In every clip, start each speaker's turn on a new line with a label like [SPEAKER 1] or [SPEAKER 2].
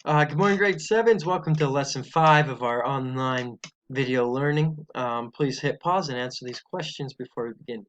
[SPEAKER 1] Good morning, grade 7s. Welcome to lesson 5 of our online video learning. Please hit pause and answer these questions before we begin.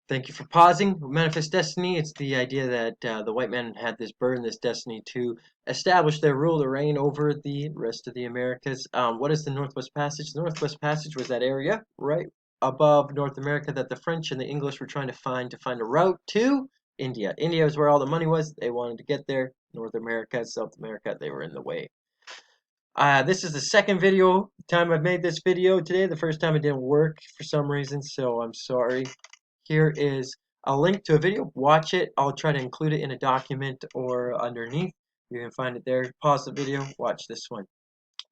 [SPEAKER 1] Thank you for pausing. Manifest destiny. It's the idea that the white man had this burden, this destiny to establish their rule, to reign over the rest of the Americas. What is the Northwest Passage? The Northwest Passage was that area right above North America that the French and the English were trying to find a route to India. India is where all the money was. They wanted to get there. North America, South America, they were in the way. This is the second time I've made this video today. The first time it didn't work for some reason, so I'm sorry. Here is a link to a video. Watch it. I'll try to include it in a document or underneath. You can find it there. Pause the video. Watch this one.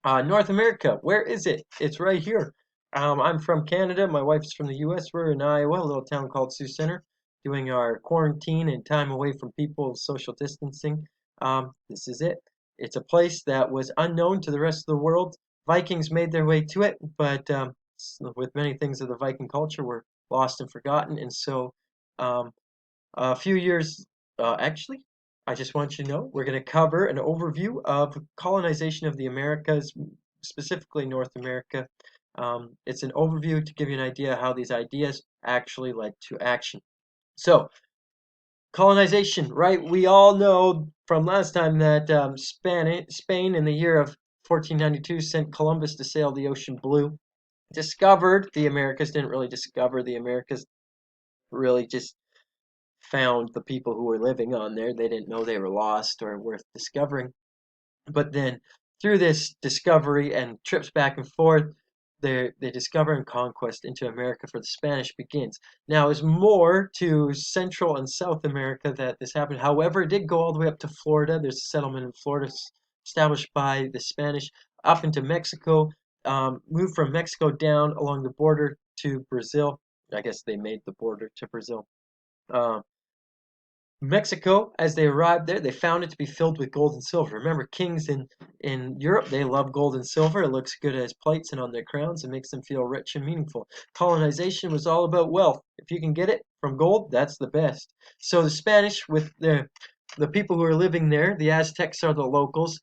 [SPEAKER 1] North America. Where is it? It's right here. I'm from Canada. My wife's from the U.S. We're in Iowa, a little town called Sioux Center, doing our quarantine and time away from people, social distancing. This is it. It's a place that was unknown to the rest of the world. Vikings made their way to it, but with many things of the Viking culture were lost and forgotten. And so um, a few years, actually, I just want you to know we're going to cover an overview of colonization of the Americas, specifically North America. It's an overview to give you an idea how these ideas actually led to action. So, colonization, right? We all know from last time that Spain in the year of 1492 sent Columbus to sail the ocean blue. Discovered the Americas, didn't really discover the Americas, really just found the people who were living on there. They didn't know they were lost or worth discovering. But then through this discovery and trips back and forth, they discover and conquest into America for the Spanish begins. Now, it's more to Central and South America that this happened. However, it did go all the way up to Florida. There's a settlement in Florida established by the Spanish up into Mexico, moved from Mexico down along the border to Brazil. I guess they made the border to Brazil. Um, Mexico, as they arrived there, they found it to be filled with gold and silver. Remember, kings in Europe, they love gold and silver. It looks good as plates and on their crowns. It makes them feel rich and meaningful. Colonization was all about wealth. If you can get it from gold, that's the best. So the Spanish, with the people who are living there, the Aztecs are the locals.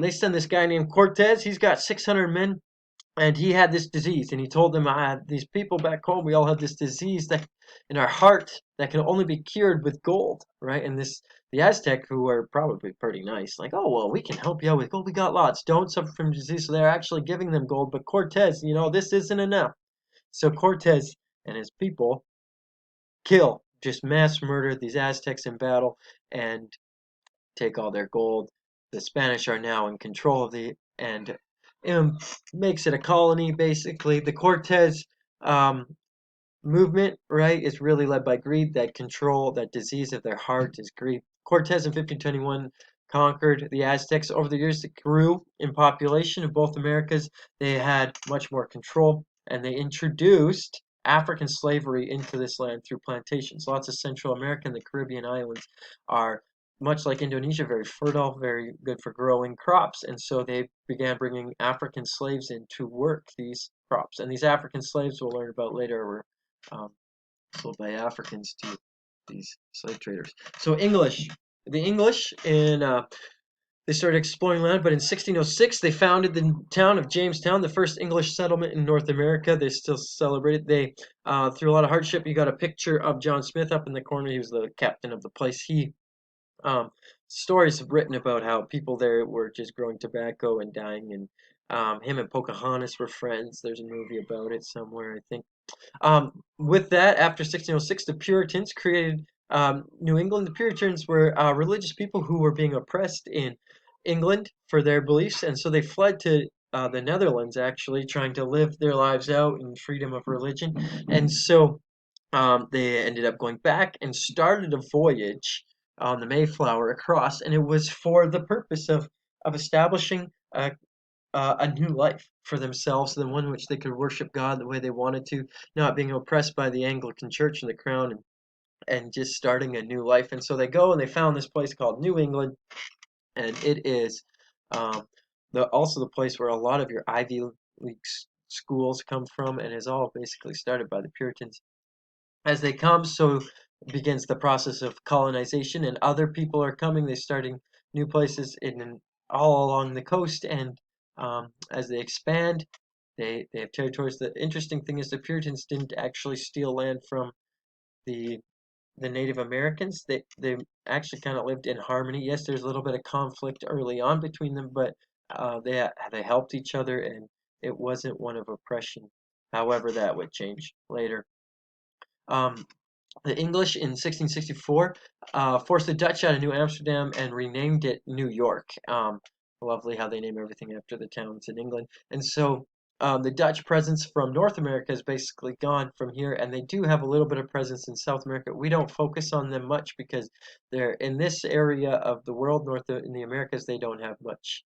[SPEAKER 1] They send this guy named Cortes. He's got 600 men and he had this disease, and he told them, these people back home, we all have this disease that in our heart that can only be cured with gold, right? And the Aztec, who are probably pretty nice, like, oh well, we can help you out with gold, we got lots, don't suffer from disease. So they're actually giving them gold, but Cortez, this isn't enough. So Cortez and his people just mass murder these Aztecs in battle and take all their gold. The Spanish are now in control of and makes it a colony basically. The Cortez um, movement, right, is really led by greed. That disease of their heart is greed. Cortez in 1521 conquered the Aztecs. Over the years, it grew in population of both Americas. They had much more control, and they introduced African slavery into this land through plantations. Lots of Central America and the Caribbean islands are, much like Indonesia, very fertile, very good for growing crops, and so they began bringing African slaves in to work these crops. And these African slaves, we'll learn about later, were um, sold by Africans to these slave traders. So the English they started exploring land, but in 1606 they founded the town of Jamestown, the first English settlement in North America. They still celebrate it. They, through a lot of hardship, you got a picture of John Smith up in the corner. He was the captain of the place. Um, Stories have written about how people there were just growing tobacco and dying, and him and Pocahontas were friends. There's a movie about it somewhere, I think. With that, after 1606, the Puritans created New England. The Puritans were religious people who were being oppressed in England for their beliefs, and so they fled to the Netherlands, actually, trying to live their lives out in freedom of religion. And so they ended up going back and started a voyage on the Mayflower across, and it was for the purpose of establishing a new life for themselves, the one in which they could worship God the way they wanted to, not being oppressed by the Anglican Church and the Crown, and just starting a new life. And so they go and they found this place called New England, and it is um, also the place where a lot of your Ivy League schools come from, and is all basically started by the Puritans as they come. So begins the process of colonization, and other people are coming. They're starting new places in all along the coast, and as they expand, they have territories. The interesting thing is the Puritans didn't actually steal land from the the Native Americans. They actually kind of lived in harmony. Yes, there's a little bit of conflict early on between them, but they helped each other, and it wasn't one of oppression. However, that would change later. Um, the English in 1664 forced the Dutch out of New Amsterdam and renamed it New York. Lovely how they name everything after the towns in England. And so the Dutch presence from North America is basically gone from here, and they do have a little bit of presence in South America. We don't focus on them much because they're in this area of the world, in the Americas, they don't have much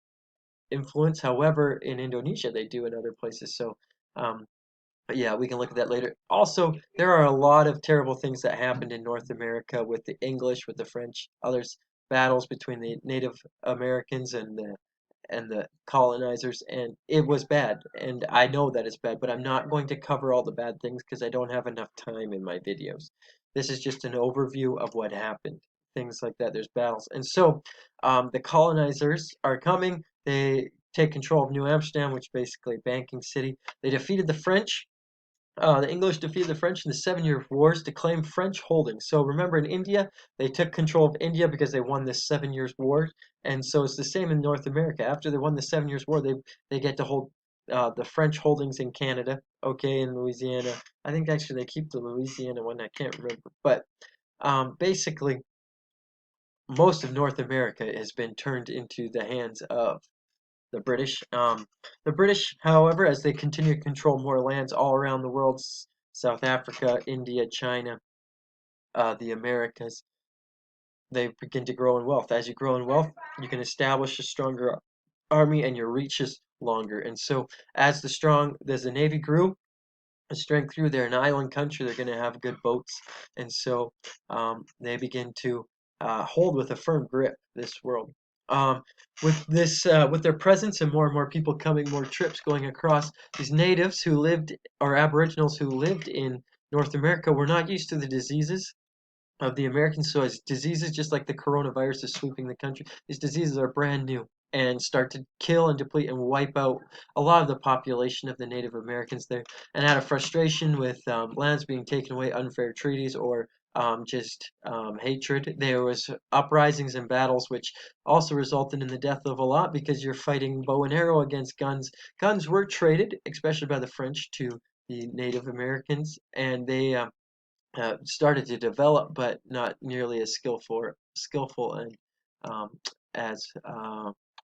[SPEAKER 1] influence. However, in Indonesia, they do in other places. So um, but yeah, we can look at that later. Also, there are a lot of terrible things that happened in North America with the English, with the French, others battles between the Native Americans and the colonizers, and it was bad. And I know that it's bad, but I'm not going to cover all the bad things because I don't have enough time in my videos. This is just an overview of what happened. Things like that. There's battles, and so the colonizers are coming. They take control of New Amsterdam, which is basically a banking city. They defeated the French. The English defeated the French in the Seven-Year Wars to claim French holdings. So remember, in India, they took control of India because they won this 7 Years War, and so it's the same in North America. After they won the 7 Years War, they get to hold the French holdings in Canada, okay, in Louisiana. I think actually they keep the Louisiana one. I can't remember, but basically, most of North America has been turned into the hands of the British. The British, however, as they continue to control more lands all around the world, South Africa, India, China, the Americas, they begin to grow in wealth. As you grow in wealth, you can establish a stronger army and your reach is longer. And so as the Navy grew, the strength grew. They're an island country. They're going to have good boats. And so they begin to hold with a firm grip this world. Um, with their presence and more people coming, more trips going across, these natives who lived, or aboriginals who lived in North America, were not used to the diseases of the Americans. So as diseases, just like the coronavirus is sweeping the country, these diseases are brand new and start to kill and deplete and wipe out a lot of the population of the Native Americans there. And out of frustration with lands being taken away, unfair treaties, or just hatred, there was uprisings and battles, which also resulted in the death of a lot because you're fighting bow and arrow against guns. Guns were traded, especially by the French, to the Native Americans, and they started to develop, but not nearly as skillful and um, as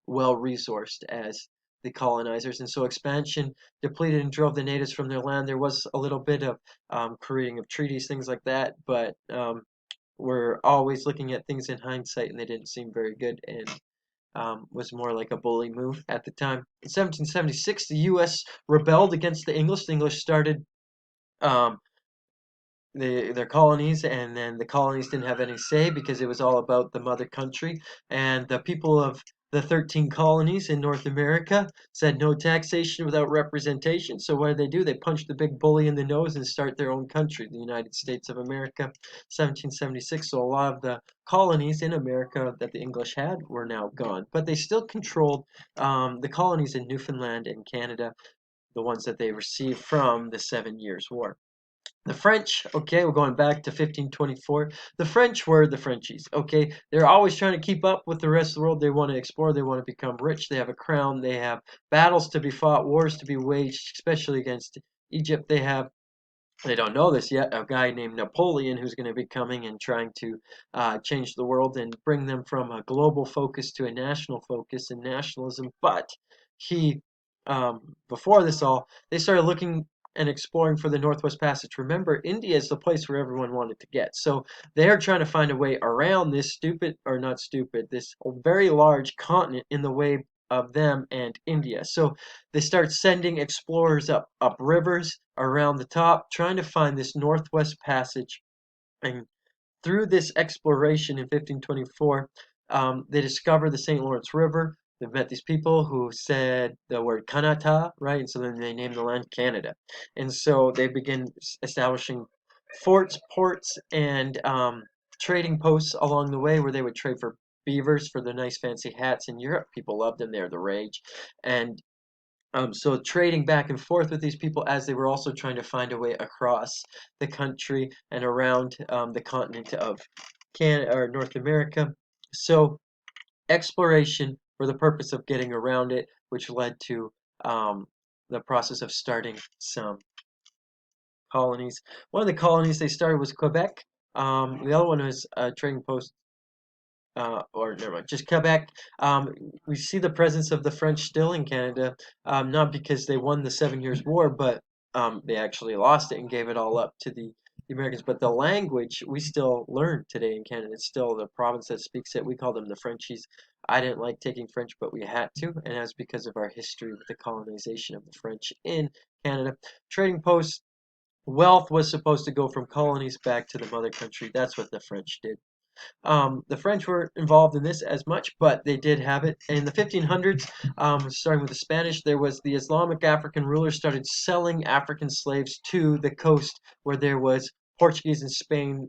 [SPEAKER 1] well resourced as the colonizers. And so expansion depleted and drove the natives from their land. There was a little bit of creating of treaties, things like that, but we're always looking at things in hindsight, and they didn't seem very good, and was more like a bully move at the time. In 1776, the U.S. rebelled against the English. The English started um, their colonies, and then the colonies didn't have any say because it was all about the mother country. And the people of the 13 colonies in North America said no taxation without representation. So what did they do? They punched the big bully in the nose and start their own country, the United States of America, 1776. So a lot of the colonies in America that the English had were now gone, but they still controlled the colonies in Newfoundland and Canada, the ones that they received from the 7 Years War. The French, okay, we're going back to 1524. The French were the Frenchies, okay? They're always trying to keep up with the rest of the world. They want to explore, they want to become rich, they have a crown, they have battles to be fought, wars to be waged, especially against Egypt. They don't know this yet, a guy named Napoleon who's going to be coming and trying to change the world and bring them from a global focus to a national focus and nationalism. But he, before this all, they started looking and exploring for the Northwest Passage. Remember, India is the place where everyone wanted to get. So they're trying to find a way around this stupid, or not stupid, this very large continent in the way of them and India. So they start sending explorers up rivers around the top, trying to find this Northwest Passage. And through this exploration in 1524, they discover the St. Lawrence River. They've met these people who said the word Kanata, right? And so then they named the land Canada. And so they begin establishing forts, ports, and trading posts along the way where they would trade for beavers for the nice fancy hats in Europe. People loved them; they're the rage, and so trading back and forth with these people as they were also trying to find a way across the country and around the continent of Canada or North America. So exploration for the purpose of getting around it, which led to um, the process of starting some colonies. One of the colonies they started was Quebec. The other one was a trading post, or never mind, just Quebec. We see the presence of the French still in Canada, not because they won the 7 Years' War, but they actually lost it and gave it all up to the Americans. But the language we still learn today in Canada. It's still the province that speaks it. We call them the Frenchies. I didn't like taking French, but we had to, and that's because of our history with the colonization of the French in Canada. Trading posts, wealth was supposed to go from colonies back to the mother country. That's what the French did. The French were involved in this as much, but they did have it. In the 1500s, starting with the Spanish, there was the Islamic African rulers started selling African slaves to the coast where there was Portuguese and Spain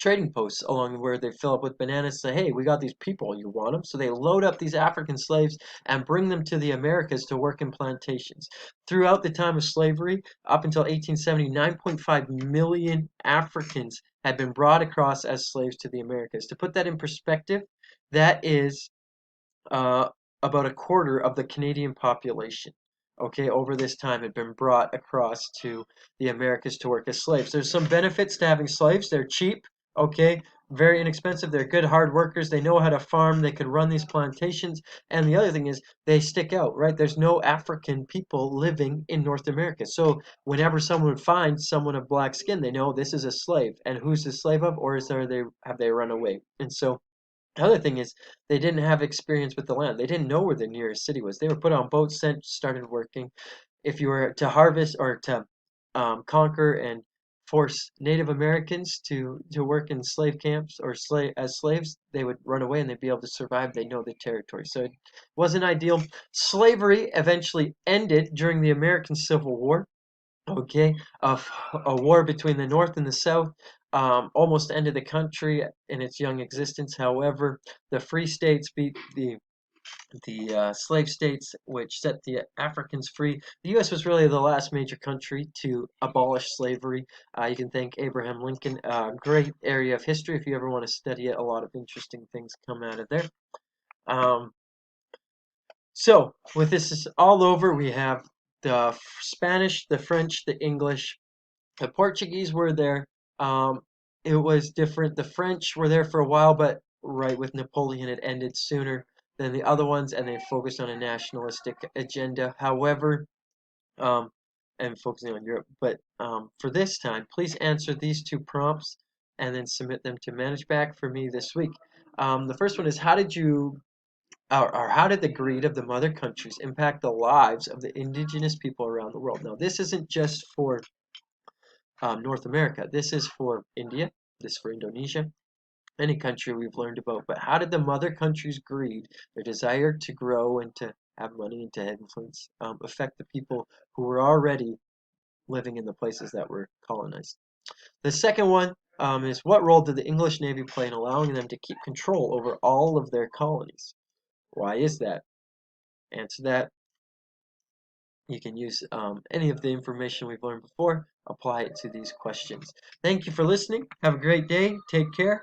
[SPEAKER 1] trading posts along where they fill up with bananas, say, hey, we got these people, you want them? So they load up these African slaves and bring them to the Americas to work in plantations. Throughout the time of slavery, up until 1870, 9.5 million Africans had been brought across as slaves to the Americas. To put that in perspective, that is uh, about a quarter of the Canadian population, okay, over this time had been brought across to the Americas to work as slaves. There's some benefits to having slaves. They're cheap, okay, very inexpensive. They're good hard workers. They know how to farm. They could run these plantations. And the other thing is they stick out, right? There's no African people living in North America. So whenever someone would find someone of black skin, they know this is a slave. And who's the slave of? Or have they run away? And so the other thing is they didn't have experience with the land. They didn't know where the nearest city was. They were put on boats, sent, started working. If you were to harvest or to conquer and force Native Americans to work in slave camps or as slaves, they would run away and they'd be able to survive. They know the territory, so it wasn't ideal. Slavery eventually ended during the American Civil War. Okay, of a war between the North and the South almost ended the country in its young existence. However, the free states beat the slave states, which set the Africans free. The U.S. was really the last major country to abolish slavery. You can thank Abraham Lincoln. Great area of history if you ever want to study it. A lot of interesting things come out of there. Um, so, with this all over, we have the Spanish, the French, the English. The Portuguese were there. Um, it was different. The French were there for a while, but right with Napoleon, it ended sooner than the other ones, and they focused on a nationalistic agenda. However, um, and focusing on Europe. But for this time, please answer these two prompts and then submit them to ManageBack for me this week. The first one is how did the greed of the mother countries impact the lives of the indigenous people around the world? Now, this isn't just for North America. This is for India. This is for Indonesia. Any country we've learned about. But how did the mother country's greed, their desire to grow and to have money and to have influence, affect the people who were already living in the places that were colonized? The second one is what role did the English Navy play in allowing them to keep control over all of their colonies? Why is that? Answer that. You can use any of the information we've learned before, apply it to these questions. Thank you for listening. Have a great day. Take care.